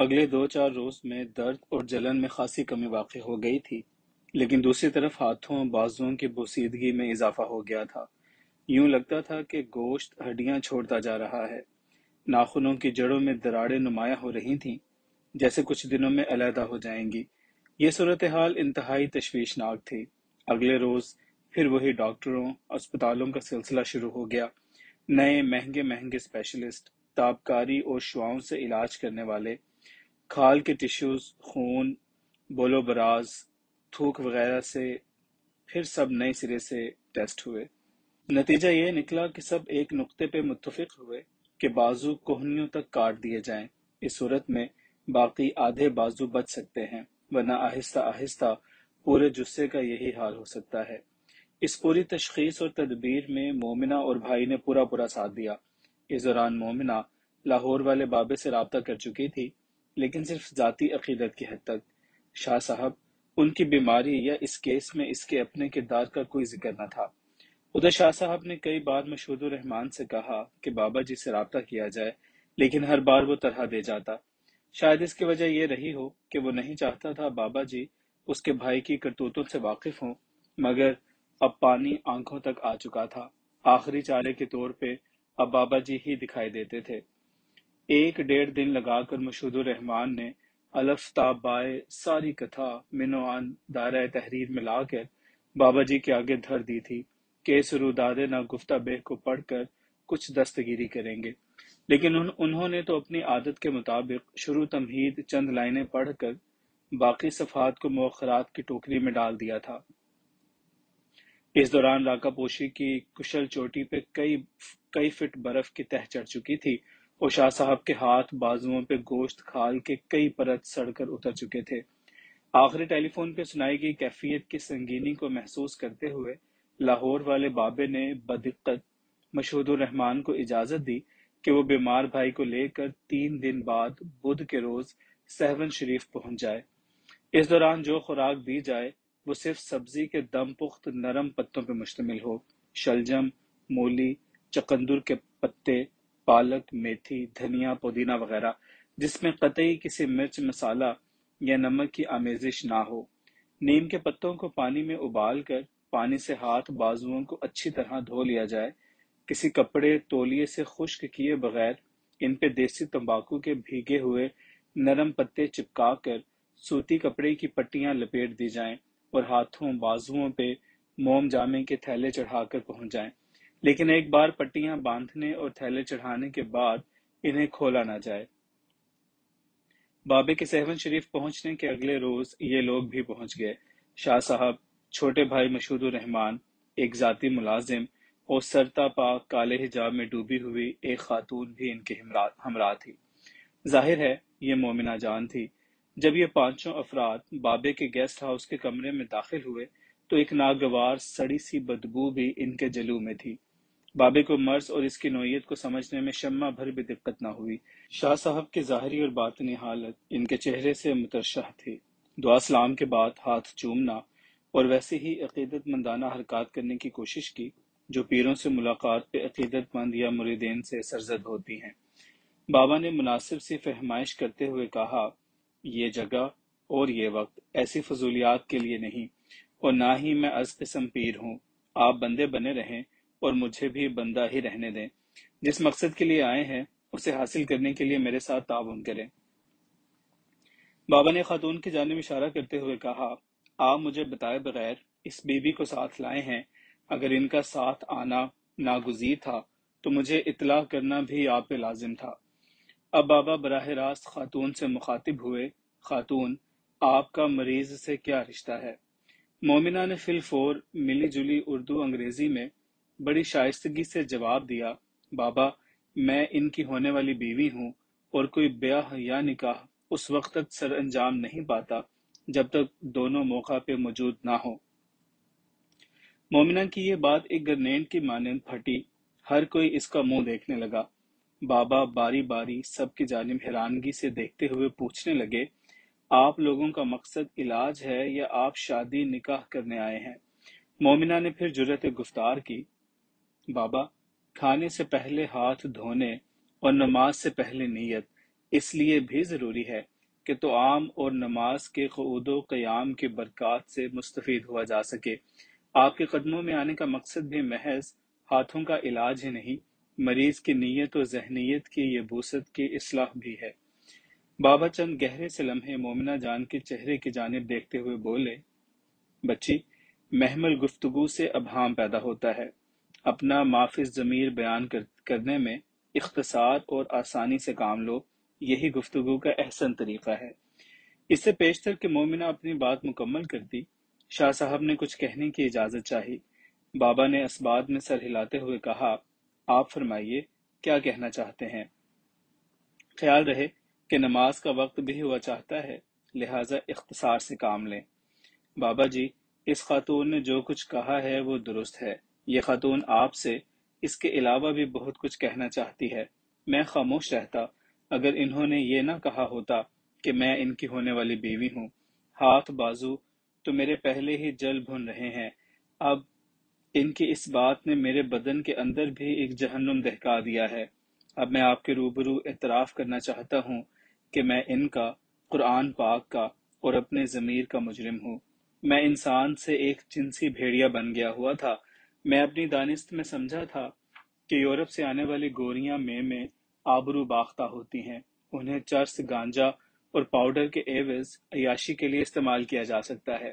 اگلے 2-4 روز میں درد اور جلن میں خاصی کمی واقع ہو گئی تھی، لیکن دوسری طرف ہاتھوں بازوؤں کی بوسیدگی میں اضافہ ہو گیا تھا۔ یوں لگتا تھا کہ گوشت ہڈیاں چھوڑتا جا رہا ہے۔ ناخنوں کی جڑوں میں دراڑیں نمایاں ہو رہی تھیں، جیسے کچھ دنوں میں علیحدہ ہو جائیں گی۔ یہ صورتحال انتہائی تشویشناک تھی۔ اگلے روز پھر وہی ڈاکٹروں، اسپتالوں کا سلسلہ شروع ہو گیا۔ نئے مہنگے مہنگے اسپیشلسٹ، تابکاری اور شعاؤں سے علاج کرنے والے، کھال کے ٹشوز، خون، بول و براز، تھوک وغیرہ سے پھر سب نئے سرے سے ٹیسٹ ہوئے۔ نتیجہ یہ نکلا کہ سب ایک نقطے پہ متفق ہوئے کہ بازو کوہنیوں تک کاٹ دیے جائیں۔ اس صورت میں باقی آدھے بازو بچ سکتے ہیں، ورنہ آہستہ آہستہ پورے جثے کا یہی حال ہو سکتا ہے۔ اس پوری تشخیص اور تدبیر میں مومنہ اور بھائی نے پورا ساتھ دیا۔ اس دوران مومنہ لاہور والے بابے سے رابطہ کر چکی تھی، لیکن صرف ذاتی عقیدت کی حد تک۔ شاہ صاحب، ان کی بیماری یا اس کیس میں اس کے اپنے کردار کا کوئی ذکر نہ تھا۔ ادھر شاہ صاحب نے کئی بار مشہود الرحمان سے کہا کہ بابا جی سے رابطہ کیا جائے، لیکن ہر بار وہ طرح دے جاتا۔ شاید اس کی وجہ یہ رہی ہو کہ وہ نہیں چاہتا تھا بابا جی اس کے بھائی کی کرتوتوں سے واقف ہوں، مگر اب پانی آنکھوں تک آ چکا تھا۔ آخری چارے کے طور پہ اب بابا جی ہی دکھائی دیتے تھے۔ 1-1.5 دن لگا کر مشہود الرحمان نے الف تا بائے ساری کتھا منوان دائرہ تحریر میں لا کر بابا جی کے آگے دھر دی تھی کہ سروداد نا گفتہ بہ کو پڑھ کر کچھ دستگیری کریں گے، لیکن انہوں نے تو اپنی عادت کے مطابق شروع تمہید چند لائنیں پڑھ کر باقی صفحات کو مؤخرات کی ٹوکری میں ڈال دیا تھا۔ اس دوران راکا پوشی کی کشل چوٹی پہ کئی فٹ برف کی تہ چڑھ چکی تھی اور شاہ صاحب کے ہاتھ بازوؤں پہ گوشت کھال کے کئی پرت سڑ کر اتر چکے تھے۔ آخری ٹیلی فون پہ سنائی گئی کیفیت کی سنگینی کو محسوس کرتے ہوئے لاہور والے بابے نے بدقت مشہود الرحمان کو اجازت دی کہ وہ بیمار بھائی کو لے کر 3 دن بعد بدھ کے روز سہون شریف پہنچ جائے۔ اس دوران جو خوراک دی جائے وہ صرف سبزی کے دم پخت نرم پتوں پہ مشتمل ہو، شلجم، مولی، چقندر کے پتے، پالک، میتھی، دھنیا، پودینہ وغیرہ، جس میں قطعی کسی مرچ مسالہ یا نمک کی آمیزش نہ ہو۔ نیم کے پتوں کو پانی میں ابال کر پانی سے ہاتھ بازوؤں کو اچھی طرح دھو لیا جائے۔ کسی کپڑے تولیے سے خشک کیے بغیر ان پہ دیسی تمباکو کے بھیگے ہوئے نرم پتے چپکا کر سوتی کپڑے کی پٹیاں لپیٹ دی جائیں اور ہاتھوں بازوؤں پہ موم جامے کے تھیلے چڑھا کر پہنچ جائیں، لیکن ایک بار پٹیاں باندھنے اور تھیلے چڑھانے کے بعد انہیں کھولا نہ جائے۔ بابے کے سہون شریف پہنچنے کے اگلے روز یہ لوگ بھی پہنچ گئے۔ شاہ صاحب، چھوٹے بھائی مشہود الرحمان، ایک ذاتی ملازم اور سرتا پاک کالے حجاب میں ڈوبی ہوئی ایک خاتون بھی ان کے ہمراہ تھی۔ ظاہر ہے یہ مومنہ جان تھی۔ جب یہ 5 افراد بابے کے گیسٹ ہاؤس کے کمرے میں داخل ہوئے تو ایک ناگوار سڑی سی بدبو بھی ان کے جلو میں تھی۔ بابے کو مرض اور اس کی نوعیت کو سمجھنے میں شمع بھر بھی دقت نہ ہوئی۔ شاہ صاحب کی ظاہری اور باطنی حالت ان کے چہرے سے مترشح تھی۔ دعا سلام کے بعد ہاتھ چومنا اور ویسے ہی عقیدت مندانہ حرکات کرنے کی کوشش کی جو پیروں سے ملاقات پہ عقیدت مند یا مریدین سے سرزد ہوتی ہیں۔ بابا نے مناسب سی فہمائش کرتے ہوئے کہا، یہ جگہ اور یہ وقت ایسی فضولیات کے لیے نہیں، اور نہ ہی میں از قسم پیر ہوں۔ آپ بندے بنے رہیں اور مجھے بھی بندہ ہی رہنے دیں۔ جس مقصد کے لیے آئے ہیں اسے حاصل کرنے کے لیے میرے ساتھ تعاون کریں۔ بابا نے خاتون کی جانب اشارہ کرتے ہوئے کہا، آپ مجھے بتائے بغیر اس بی بی کو ساتھ لائے ہیں۔ اگر ان کا ساتھ آنا ناگزیر تھا تو مجھے اطلاع کرنا بھی آپ پہ لازم تھا۔ اب بابا براہ راست خاتون سے مخاطب ہوئے، خاتون، آپ کا مریض سے کیا رشتہ ہے؟ مومنہ نے فی الفور ملی جلی اردو انگریزی میں بڑی شائستگی سے جواب دیا، بابا، میں ان کی ہونے والی بیوی ہوں اور کوئی بیاہ یا نکاح اس وقت تک سر انجام نہیں پاتا جب تک دونوں موقع پہ موجود نہ ہوں۔ مومنہ کی یہ بات ایک گرنیڈ کی مانند پھٹی، ہر کوئی اس کا منہ دیکھنے لگا۔ بابا باری باری سب کی جانب حیرانگی سے دیکھتے ہوئے پوچھنے لگے، آپ لوگوں کا مقصد علاج ہے یا آپ شادی نکاح کرنے آئے ہیں؟ مومنہ نے پھر جرأت گفتار کی، بابا، کھانے سے پہلے ہاتھ دھونے اور نماز سے پہلے نیت، اس لیے بھی ضروری ہے کہ طعام اور نماز کے قعود و قیام کی برکات سے مستفید ہوا جا سکے۔ آپ کے قدموں میں آنے کا مقصد بھی محض ہاتھوں کا علاج ہی نہیں، مریض کی نیت و ذہنیت کی یہ بوسط کی اصلاح بھی ہے۔ بابا چند گہرے سے لمحے مومنہ جان کے چہرے کی جانب دیکھتے ہوئے بولے، بچی، محمل گفتگو سے ابہام پیدا ہوتا ہے۔ اپنا ما فی الضمیر بیان کرنے میں اختصار اور آسانی سے کام لو، یہی گفتگو کا احسن طریقہ ہے۔ اس سے پیشتر کہ مومنہ اپنی بات مکمل کرتی، شاہ صاحب نے کچھ کہنے کی اجازت چاہی۔ بابا نے اسبات میں سر ہلاتے ہوئے کہا، آپ فرمائیے، کیا کہنا چاہتے ہیں؟ خیال رہے کہ نماز کا وقت بھی ہوا چاہتا ہے، لہٰذا اختصار سے کام لیں۔ بابا جی، اس خاتون نے جو کچھ کہا ہے وہ درست ہے۔ یہ خاتون آپ سے اس کے علاوہ بھی بہت کچھ کہنا چاہتی ہے۔ میں خاموش رہتا اگر انہوں نے یہ نہ کہا ہوتا کہ میں ان کی ہونے والی بیوی ہوں۔ ہاتھ بازو تو میرے پہلے ہی جل بھن رہے ہیں، اب ان کی اس بات نے میرے بدن کے اندر بھی ایک جہنم دہکا دیا ہے۔ اب میں آپ کے روبرو اعتراف کرنا چاہتا ہوں کہ میں ان کا، قرآن پاک کا اور اپنے ضمیر کا مجرم ہوں۔ میں انسان سے ایک جنسی بھیڑیا بن گیا ہوا تھا۔ میں اپنی دانست میں سمجھا تھا کہ یورپ سے آنے والی گوریاں میں آبرو باختہ ہوتی ہیں، انہیں چرس، گانجا اور پاؤڈر کے عوض عیاشی کے لیے استعمال کیا جا سکتا ہے۔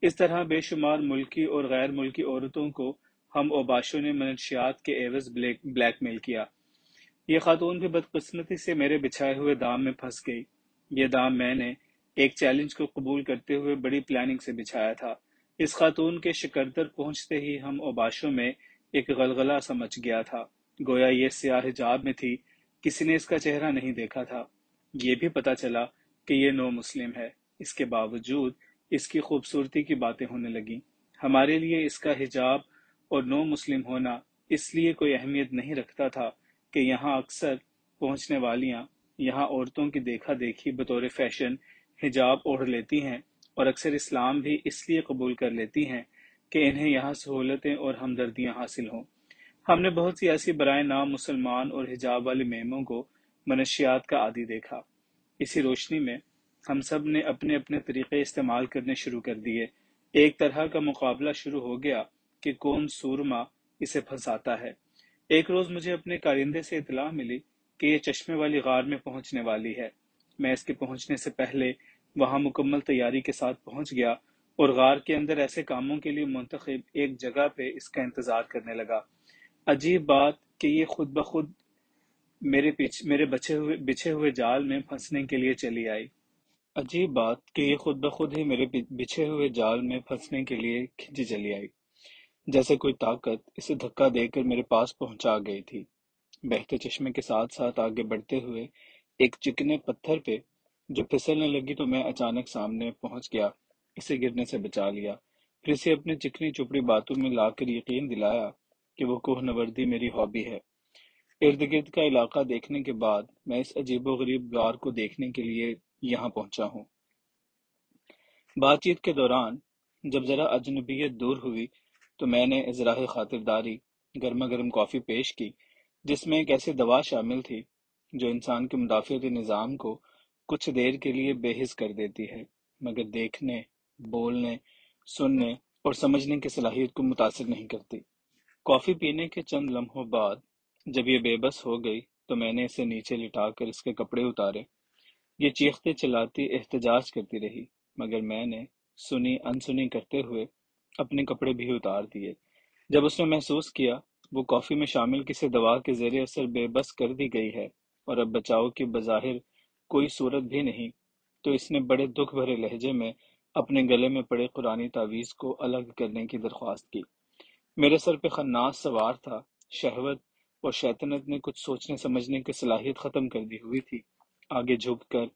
اس طرح بے شمار ملکی اور غیر ملکی عورتوں کو ہم اوباشوں نے منشیات کے عوض بلیک میل کیا۔ یہ خاتون بھی بدقسمتی سے میرے بچھائے ہوئے دام میں پھنس گئی۔ یہ دام میں نے ایک چیلنج کو قبول کرتے ہوئے بڑی پلاننگ سے بچھایا تھا۔ اس خاتون کے شکردر پہنچتے ہی ہم اوباشوں میں ایک غلغلہ سمجھ گیا تھا، گویا یہ سیاہ حجاب میں تھی، کسی نے اس کا چہرہ نہیں دیکھا تھا۔ یہ بھی پتا چلا کہ یہ نو مسلم ہے، اس کے باوجود اس کی خوبصورتی کی باتیں ہونے لگیں۔ ہمارے لیے اس کا حجاب اور نو مسلم ہونا اس لیے کوئی اہمیت نہیں رکھتا تھا کہ یہاں اکثر پہنچنے والیاں یہاں عورتوں کی دیکھا دیکھی بطور فیشن حجاب اوڑھ لیتی ہیں، اور اکثر اسلام بھی اس لیے قبول کر لیتی ہیں کہ انہیں یہاں سہولتیں اور ہمدردیاں حاصل ہوں۔ ہم نے بہت سی ایسی برائے نام مسلمان اور حجاب والی میموں کو منشیات کا عادی دیکھا۔ اسی روشنی میں ہم سب نے اپنے اپنے طریقے استعمال کرنے شروع کر دیے۔ ایک طرح کا مقابلہ شروع ہو گیا کہ کون سورما اسے پھنساتا ہے۔ ایک روز مجھے اپنے کارندے سے اطلاع ملی کہ یہ چشمے والی غار میں پہنچنے والی ہے۔ میں اس کے پہنچنے سے پہلے وہاں مکمل تیاری کے ساتھ پہنچ گیا اور غار کے اندر ایسے کاموں کے لیے منتخب ایک جگہ پہ اس کا انتظار کرنے لگا۔ عجیب بات کہ یہ خود بخود میرے بچھے ہوئے جال میں پھنسنے کے لیے چلی آئی۔ عجیب بات کہ یہ خود بخود ہی میرے بچھے ہوئے جال میں پھنسنے کے لیے کھنچی چلی آئی، جیسے کوئی طاقت اسے دھکا دے کر میرے پاس پہنچا گئی تھی۔ بہتے چشمے کے ساتھ ساتھ آگے بڑھتے ہوئے ایک چکنے پتھر پہ جو پھسلنے لگی تو میں اچانک سامنے پہنچ گیا، اسے گرنے سے بچا لیا، پھر اسے اپنی چکنی چپڑی باتوں میں لا کر یقین دلایا کہ وہ کوہ نوردی میری ہابی ہے۔ ارد گرد کا علاقہ دیکھنے کے بعد میں اس عجیب و غریب غار کو دیکھنے کے لیے یہاں پہنچا ہوں۔ بات چیت کے دوران جب ذرا اجنبیت دور ہوئی تو میں نے ازراہ خاطرداری گرما گرم کافی پیش کی، جس میں ایک ایسی دوا شامل تھی جو انسان کے مدافعتی نظام کو کچھ دیر کے لیے بے حس کر دیتی ہے، مگر دیکھنے، بولنے، سننے اور سمجھنے کی صلاحیت کو متاثر نہیں کرتی۔ کافی پینے کے چند لمحوں بعد جب یہ بے بس ہو گئی تو میں نے اسے نیچے لٹا کر اس کے کپڑے اتارے۔ یہ چیختے چلاتی احتجاج کرتی رہی، مگر میں نے سنی انسنی کرتے ہوئے اپنے کپڑے بھی اتار دیے۔ جب اس نے محسوس کیا وہ کافی میں شامل کسی دوا کے زیر اثر بے بس کر دی گئی ہے اور اب بچاؤ کی بظاہر کوئی صورت بھی نہیں، تو اس نے بڑے دکھ بھرے لہجے میں اپنے گلے میں پڑے قرآنی تعویذ کو الگ کرنے کی درخواست کی۔ میرے سر پہ خناس سوار تھا، شہوت اور شیطنت نے کچھ سوچنے سمجھنے کی صلاحیت ختم کر دی ہوئی تھی۔ آگے جھک کر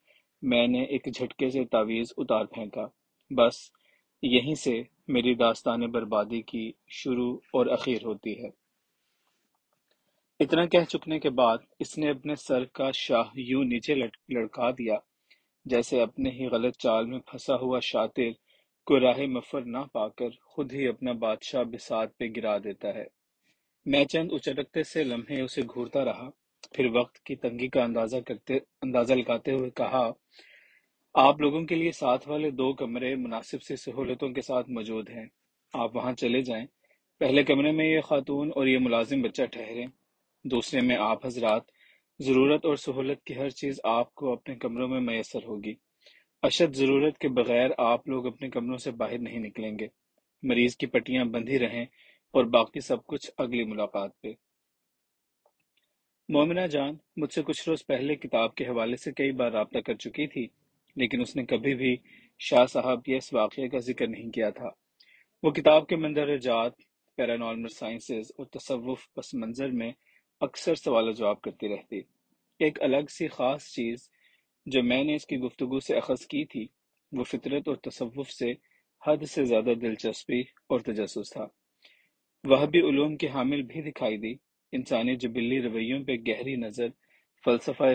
میں نے ایک جھٹکے سے تعویذ اتار پھینکا۔ بس یہیں سے میری داستان بربادی کی شروع اور اخیر ہوتی ہے۔ اتنا کہہ چکنے کے بعد اس نے اپنے سر کا شاہ یوں نیچے لڑکا دیا جیسے اپنے ہی غلط چال میں پھنسا ہوا شاطر کوئی راہ مفر نہ پا کر خود ہی اپنا بادشاہ بساط پہ گرا دیتا ہے۔ میں چند اچرکتے سے لمحے اسے گھورتا رہا، پھر وقت کی تنگی کا اندازہ لگاتے ہوئے کہا، آپ لوگوں کے لیے ساتھ والے 2 کمرے مناسب سی سہولتوں کے ساتھ موجود ہیں، آپ وہاں چلے جائیں۔ پہلے کمرے میں یہ خاتون اور یہ ملازم بچہ ٹھہریں، دوسرے میں آپ حضرات۔ ضرورت اور سہولت کی ہر چیز آپ کو اپنے کمروں میں میسر ہوگی۔ اشد ضرورت کے بغیر آپ لوگ اپنے کمروں سے باہر نہیں نکلیں گے۔ مریض کی پٹیاں بندھی رہیں اور باقی سب کچھ اگلی ملاقات پہ۔ مومنہ جان مجھ سے کچھ روز پہلے کتاب کے حوالے سے کئی بار رابطہ کر چکی تھی، لیکن اس نے کبھی بھی شاہ صاحب کے اس واقعے کا ذکر نہیں کیا تھا۔ وہ کتاب کے مندرجات، پیرانارمل سائنسز اور تصوف پس منظر میں اکثر سوال و جواب کرتی رہتی۔ ایک الگ سی خاص چیز جو میں نے اس کی گفتگو سے اخذ کی تھی، وہ فطرت اور تصوف سے حد سے زیادہ دلچسپی اور تجسس تھا۔ وہابی علوم کی حامل بھی دکھائی دی، انسانی جبلی رویوں پہ گہری نظر، فلسفہ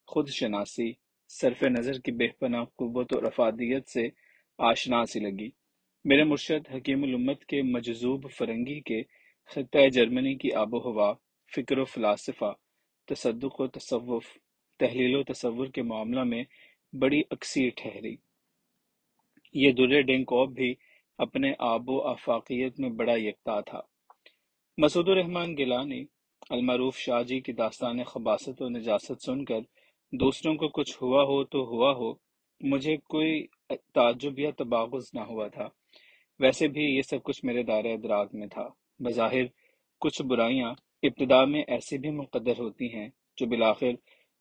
خود شناسی، صرف نظر کی بے پناہ قوت اور افادیت سے آشنا سی لگی۔ میرے مرشد حکیم الامت کے مجذوب فرنگی کے خطہ جرمنی کی آب و ہوا، فکر و فلاسفہ، تصدق و تصوف، تحلیل و تصور کے معاملہ میں بڑی اکثیر ٹھہری۔ یہ در ڈینکوب بھی اپنے آب و آفاقیت میں بڑا یکتا تھا۔ مسعود الرحمن گیلانی المعروف شاہ جی کی داستان خباثت و نجاست سن کر دوسروں کو کچھ ہوا ہو تو ہوا ہو، مجھے کوئی تعجب یا تباغض نہ ہوا تھا۔ ویسے بھی یہ سب کچھ میرے دائرہ ادراک میں تھا۔ بظاہر کچھ برائیاں ابتدا میں ایسی بھی مقدر ہوتی ہیں جو بالآخر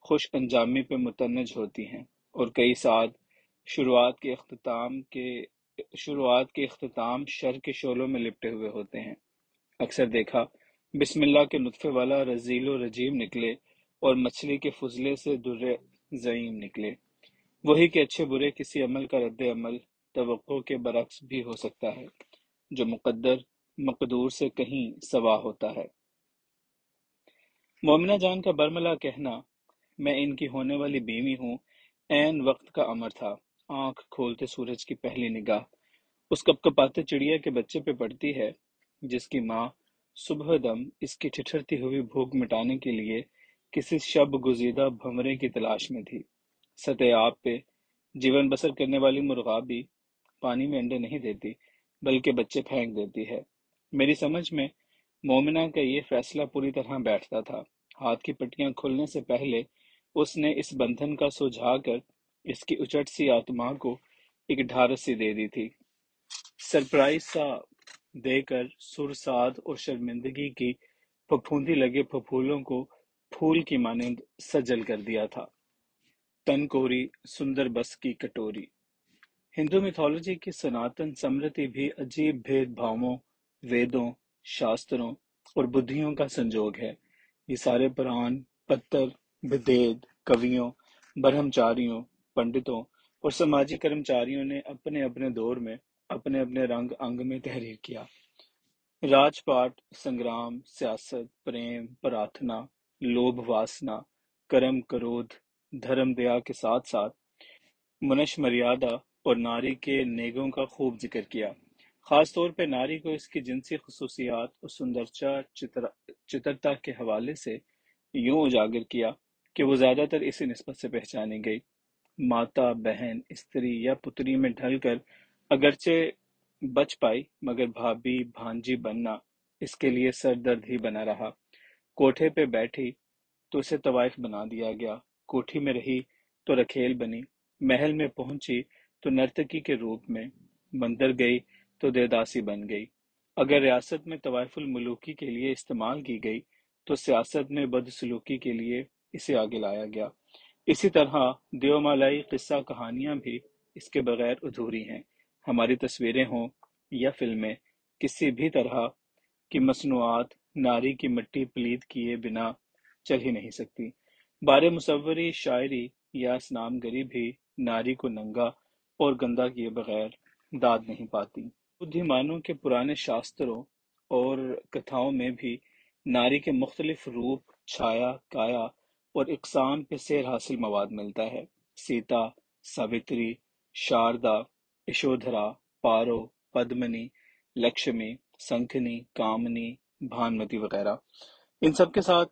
خوش انجامی پہ متنج ہوتی ہیں، اور کئی ساتھ شروعات کے اختتام شر کے شعلوں میں لپٹے ہوئے ہوتے ہیں۔ اکثر دیکھا بسم اللہ کے نطفے والا رذیل و رجیم نکلے اور مچھلی کے فضلے سے در زعیم نکلے۔ وہی کہ اچھے برے کسی عمل کا رد عمل توقع کے برعکس بھی ہو سکتا ہے، جو مقدر مقدور سے کہیں سوا ہوتا ہے۔ مومنہ جان کا برملا کہنا میں ان کی ہونے والی بیوی ہوں عین وقت کا امر تھا۔ آنکھ کھولتے سورج کی پہلی نگاہ اس کپکپاتے چڑیا کے بچے پہ پڑتی ہے، جس کی ماں صبح دم اس کی ٹھٹھرتی ہوئی بھوک مٹانے کے لیے کسی شب گزیدہ بھنورے کی تلاش میں تھی۔ سطح آب پہ جیون بسر کرنے والی مرغابی پانی میں انڈے نہیں دیتی، بلکہ بچے پھینک دیتی ہے۔ میری سمجھ میں مومنہ کا یہ فیصلہ پوری طرح بیٹھتا تھا۔ ہاتھ کی پٹیاں کھلنے سے پہلے اس نے اس بندھن کا سلجھا کر اس کی اچٹ سی آتما کو ایک ڈھارس سی دے دی تھی۔ سرپرائز سا دے کر سرساد اور شرمندگی کی پھپھوندی لگے پھپھولوں کو پھول کی مانند سجل کر دیا تھا۔ تن کوری سندر بس کی کٹوری۔ ہندو میتھولوجی کی سناتن سمرتی بھی عجیب بھید بھاووں، ویدوں، شاستروں اور بدھیوں کا سنجوگ ہے۔ یہ سارے پران، پتر، بدید، کویوں، برہمچاریوں، پنڈتوں اور سماجی کرمچاریوں نے اپنے اپنے دور میں اپنے اپنے رنگ انگ میں تحریر کیا۔ راج پاٹ، سنگرام، سیاست، پریم، پراتھنا، لوبھ واسنا، کرم کرودھ، دھرم دیا کے ساتھ ساتھ منش مریادا اور ناری کے نیگوں کا خوب ذکر کیا۔ خاص طور پہ ناری کو اس کی جنسی خصوصیات اور چترتا کے حوالے سے یوں اجاگر کیا کہ وہ زیادہ تر اسی نسبت سے پہچانی گئی۔ ماتا، بہن، استری یا پتری میں ڈھل کر اگرچہ بچ پائی، مگر بھابھی بھانجی بننا اس کے لیے سر درد ہی بنا رہا۔ کوٹھے پہ بیٹھی تو اسے طوائف بنا دیا گیا، کوٹھی میں رہی تو رکھیل بنی، محل میں پہنچی تو نرتکی کے روپ میں، مندر گئی تو دیوداسی بن گئی۔ اگر ریاست میں طوائف الملوکی کے لیے استعمال کی گئی تو سیاست میں بدسلوکی کے لیے اسے آگے لایا گیا۔ اسی طرح دیومالائی قصہ کہانیاں بھی اس کے بغیر ادھوری ہیں۔ ہماری تصویریں ہوں یا فلمیں، کسی بھی طرح کی مصنوعات ناری کی مٹی پلید کیے بنا چل ہی نہیں سکتی۔ بارے مصوری شاعری یا اسنام گری بھی ناری کو ننگا اور گندا کیے بغیر داد نہیں پاتی۔ بدھیمانوں کے پرانے شاستروں اور کتھاؤں میں بھی ناری کے مختلف روپ، چھایا، کایا اور اقسام پہ سیر حاصل مواد ملتا ہے۔ سیتا، ساوتری، شاردا، یشودھرا، پارو، پدمنی، لکشمی، سنکھنی، کامنی، بھانمتی وغیرہ۔ ان سب کے ساتھ